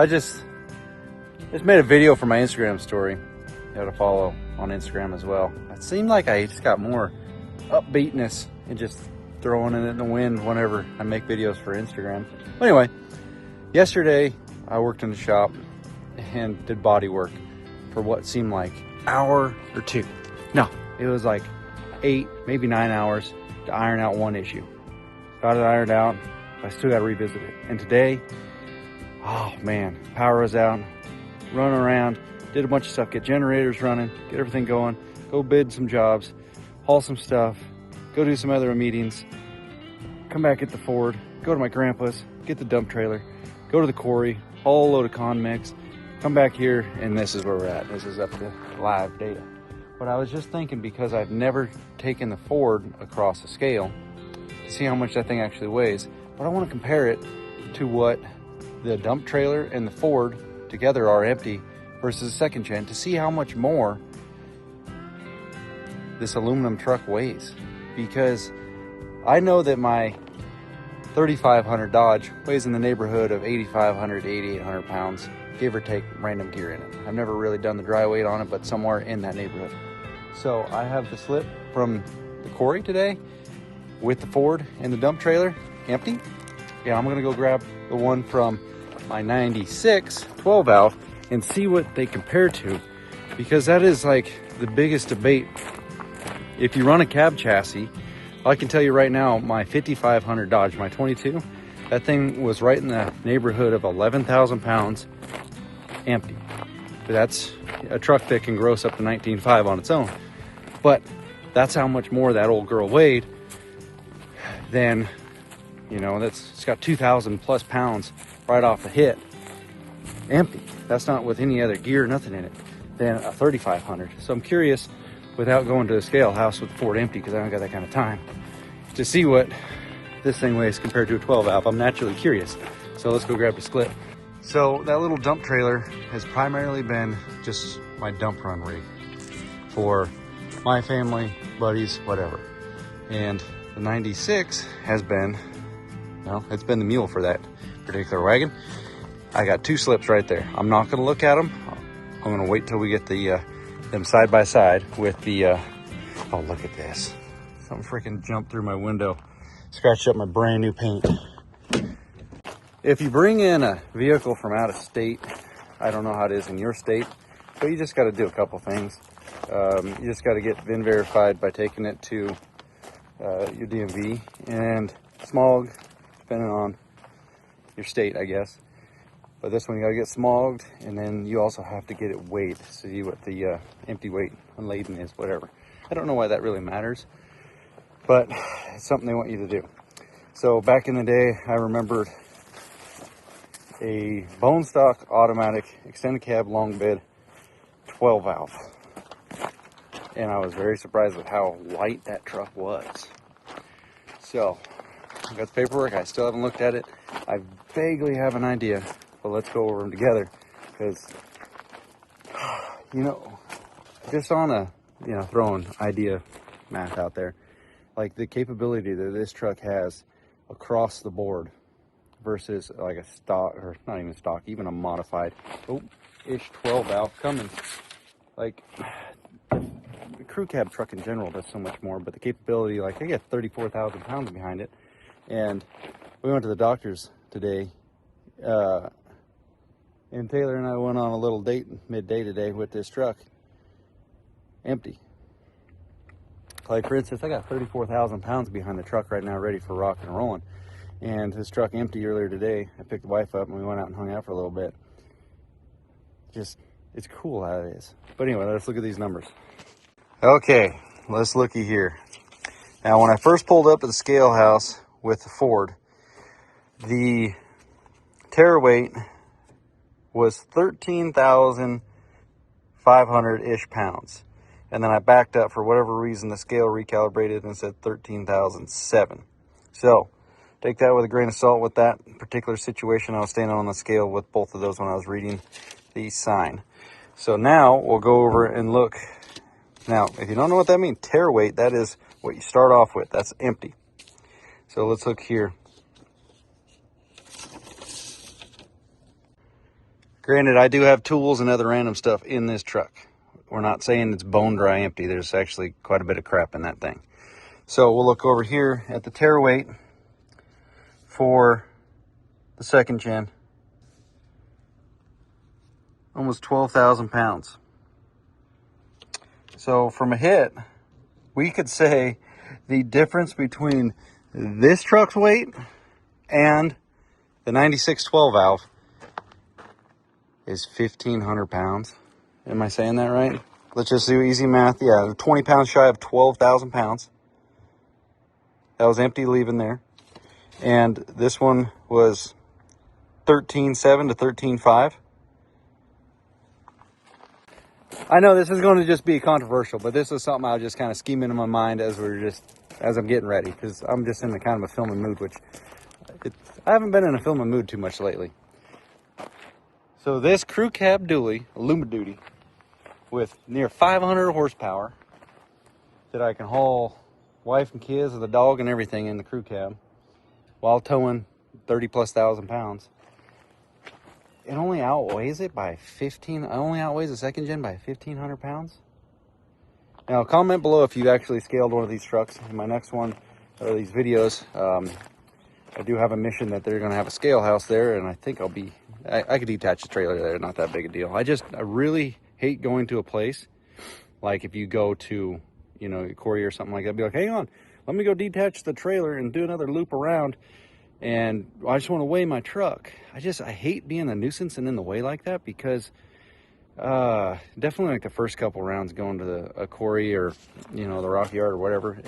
I just made a video for my Instagram story. You got to follow on Instagram as well. It seemed like I just got more upbeatness and just throwing it in the wind whenever I make videos for Instagram. But anyway, yesterday I worked in the shop and did body work for what seemed like an hour or two. No, it was like 8, maybe 9 hours to iron out one issue. Got it ironed out, but I still got to revisit it. And today, oh man, power was out, running around, did a bunch of stuff, get generators running, get everything going, go bid some jobs, haul some stuff, go do some other meetings, come back at the Ford, go to my grandpa's, get the dump trailer, go to the quarry, haul a load of con mix, come back here, and this is where we're at. This is up to live data. But I was just thinking, because I've never taken the Ford across the scale to see how much that thing actually weighs, but I want to compare it to what the dump trailer and the Ford together are empty versus the second gen, to see how much more this aluminum truck weighs. Because I know that my 3500 Dodge weighs in the neighborhood of 8,500 to 8,800 pounds, give or take random gear in it. I've never really done the dry weight on it, but somewhere in that neighborhood. So I have the slip from the quarry today with the Ford and the dump trailer empty. Yeah, I'm gonna go grab the one from my 96 12 valve and see what they compare to, because that is like the biggest debate. If you run a cab chassis, I can tell you right now, my 5500 Dodge, my 22, that thing was right in the neighborhood of 11,000 pounds empty. But that's a truck that can gross up to 19.5 on its own. But that's how much more that old girl weighed than, you know, it's got 2,000 plus pounds right off the hit, empty. That's not with any other gear, nothing in it, than a 3500. So I'm curious, without going to the scale house with the Ford empty, because I don't got that kind of time, to see what this thing weighs compared to a 12 valve. I'm naturally curious. So let's go grab the split. So that little dump trailer has primarily been just my dump run rig for my family, buddies, whatever. And the 96 has been, well, it's been the mule for that particular wagon. I got 2 slips right there. I'm not gonna look at them. I'm gonna wait till we get the them side by side with the, oh, look at this. Something freaking jumped through my window, scratched up my brand new paint. If you bring in a vehicle from out of state, I don't know how it is in your state, but you just got to do a couple things. You just got to get VIN verified by taking it to your DMV, and smog, depending on your state, I guess. But this one, you got to get smogged, and then you also have to get it weighed to see what the empty weight unladen is, whatever. I don't know why that really matters, but it's something they want you to do. So back in the day, I remembered a bone stock automatic extended cab long bed 12 valve, and I was very surprised with how light that truck was. So I got the paperwork. I still haven't looked at it. I vaguely have an idea, but let's go over them together, because, you know, just on a, you know, throwing idea math out there, like the capability that this truck has across the board versus like a stock, or not even stock, even a modified ish 12 valve Cummins. Like the crew cab truck in general does so much more, but the capability, like I get 34,000 pounds behind it. And we went to the doctor's today, and Taylor and I went on a little date midday today with this truck empty. Like, for instance, I got 34,000 pounds behind the truck right now, ready for rock and rolling. And this truck empty earlier today. I picked the wife up and we went out and hung out for a little bit. Just, it's cool how it is. But anyway, let's look at these numbers. Okay, let's looky here. Now, when I first pulled up at the scale house with the Ford, the tare weight was 13,500-ish pounds. And then I backed up, for whatever reason, the scale recalibrated and said 13,007. So take that with a grain of salt with that particular situation. I was standing on the scale with both of those when I was reading the sign. So now we'll go over and look. Now, if you don't know what that means, tare weight, that is what you start off with. That's empty. So let's look here. Granted, I do have tools and other random stuff in this truck. We're not saying it's bone dry empty. There's actually quite a bit of crap in that thing. So we'll look over here at the tare weight for the second gen. Almost 12,000 pounds. So from a hit, we could say the difference between this truck's weight and the 9612 valve is 1,500 pounds. Am I saying that right? Let's just do easy math. Yeah, 20 pounds shy of 12,000 pounds. That was empty leaving there. And this one was 13.7 to 13.5. I know this is going to just be controversial, but this is something I was just kind of scheming in my mind as I'm getting ready, because I'm just in the kind of a filming mood, which I haven't been in a filming mood too much lately. So this crew cab dually, Luma Duty, with near 500 horsepower, that I can haul wife and kids and the dog and everything in the crew cab while towing 30,000+ pounds. It only outweighs it by 15. It only outweighs the second gen by 1,500 pounds. Now, comment below if you actually scaled one of these trucks. In my next one, or these videos, I do have a mission that they're going to have a scale house there, and I think I could detach the trailer there. Not that big a deal. I really hate going to a place like if you go to, you know, Corey or something like that. Be like, hang on, let me go detach the trailer and do another loop around. And I just want to weigh my truck. I hate being a nuisance and in the way like that, because definitely like the first couple rounds going to a Corey or, you know, the Rocky Yard or whatever,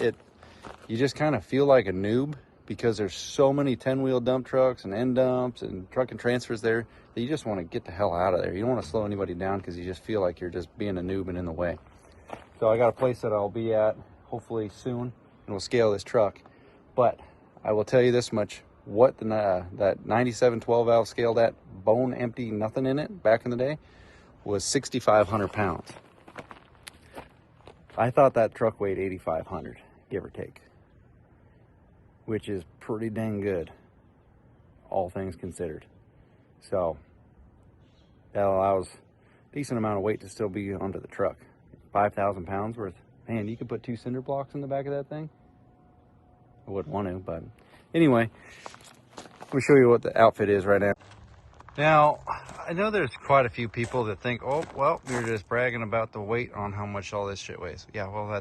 you just kind of feel like a noob, because there's so many 10-wheel dump trucks and end dumps and truck and transfers there that you just want to get the hell out of there. You don't want to slow anybody down because you just feel like you're just being a noob and in the way. So I got a place that I'll be at hopefully soon, and we'll scale this truck. But I will tell you this much. What that 9712 valve scaled at, bone empty, nothing in it, back in the day, was 6,500 pounds. I thought that truck weighed 8,500, give or take, which is pretty dang good, all things considered. So that allows a decent amount of weight to still be onto the truck. 5,000 pounds worth. Man, you could put 2 cinder blocks in the back of that thing. I wouldn't want to, but anyway, let me show you what the outfit is right now. Now, I know there's quite a few people that think, oh, well, you're just bragging about the weight on how much all this shit weighs. Yeah, well,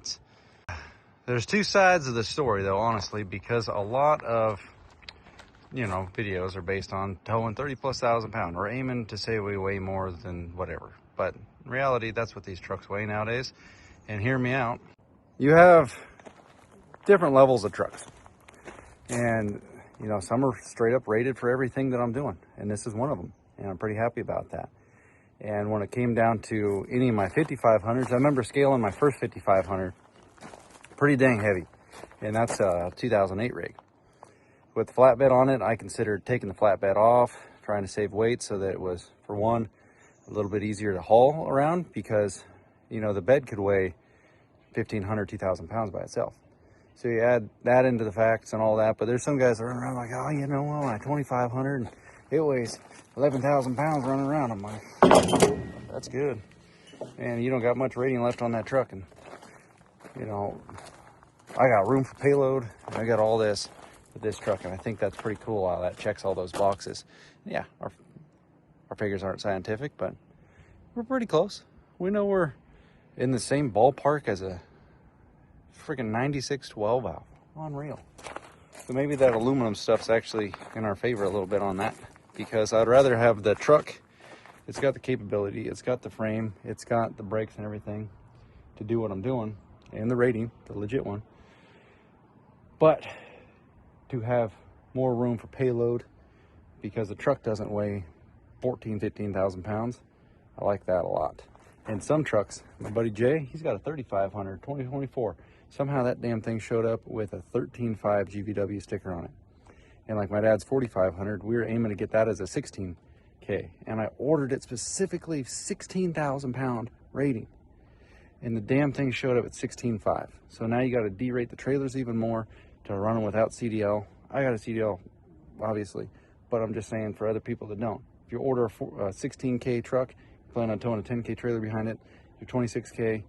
there's two sides of the story, though, honestly, because a lot of, you know, videos are based on towing 30,000+ pounds. We're aiming to say we weigh more than whatever. But in reality, that's what these trucks weigh nowadays. And hear me out. You have different levels of trucks. And, you know, some are straight up rated for everything that I'm doing. And this is one of them. And I'm pretty happy about that. And when it came down to any of my 5500s, I remember scaling my first 5500 pretty dang heavy. And that's a 2008 rig. With the flatbed on it, I considered taking the flatbed off, trying to save weight so that it was, for one, a little bit easier to haul around, because, you know, the bed could weigh 1,500, 2,000 pounds by itself. So you add that into the facts and all that, but there's some guys that run around like, oh, you know, well, my 2,500, and it weighs 11,000 pounds running around. I'm like, that's good. And you don't got much rating left on that truck. And, you know, I got room for payload. I got all this with this truck, and I think that's pretty cool how that checks all those boxes. Yeah, our figures aren't scientific, but we're pretty close. We know we're in the same ballpark as a freaking 9612 valve. Unreal. So maybe that aluminum stuff's actually in our favor a little bit on that, because I'd rather have the truck. It's got the capability, it's got the frame, it's got the brakes and everything to do what I'm doing, and the rating, the legit one. But to have more room for payload, because the truck doesn't weigh 15,000 pounds. I like that a lot. And some trucks, my buddy Jay, he's got a 3,500, 2024. Somehow that damn thing showed up with a 13.5 GVW sticker on it. And like my dad's 4,500, we were aiming to get that as a 16K. And I ordered it specifically 16,000 pound rating. And the damn thing showed up at 16.5. So now you got to derate the trailers even more to run them without CDL. I got a CDL, obviously, but I'm just saying for other people that don't. If you order a 16K truck, you plan on towing a 10K trailer behind it, you're 26K,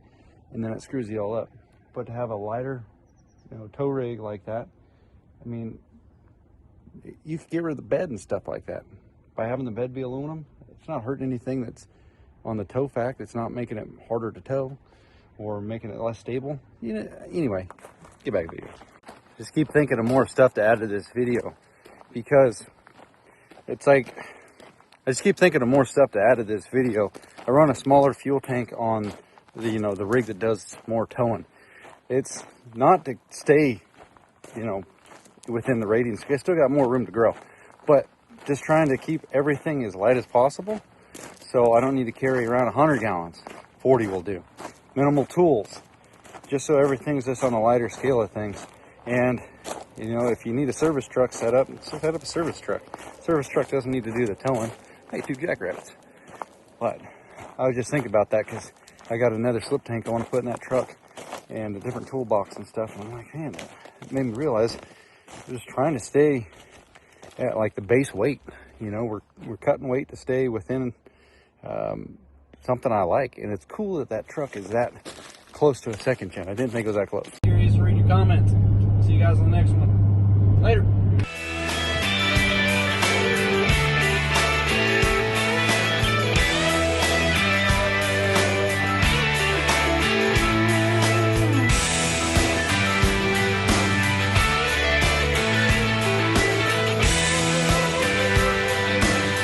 and then it screws you all up. But to have a lighter, tow rig like that, I mean, you could get rid of the bed and stuff like that. By having the bed be aluminum, it's not hurting anything that's on the tow fact. It's not making it harder to tow or making it less stable. Anyway, get back to the video. Just keep thinking of more stuff to add to this video, because it's like, I just keep thinking of more stuff to add to this video. I run a smaller fuel tank on the, the rig that does more towing. It's not to stay, within the ratings. I still got more room to grow, but just trying to keep everything as light as possible. So I don't need to carry around 100 gallons. 40 will do. Minimal tools, just so everything's just on a lighter scale of things. And if you need a service truck set up a service truck. Service truck doesn't need to do the towing. Hey, 2 jackrabbits. But I was just thinking about that because I got another slip tank I want to put in that truck and a different toolbox and stuff. And I'm like, man, it made me realize I'm just trying to stay at like the base weight. We're cutting weight to stay within something I like. And it's cool that truck is that close to a second gen. I didn't think it was that close. Curious to read your comments. See you guys on the next one. Later.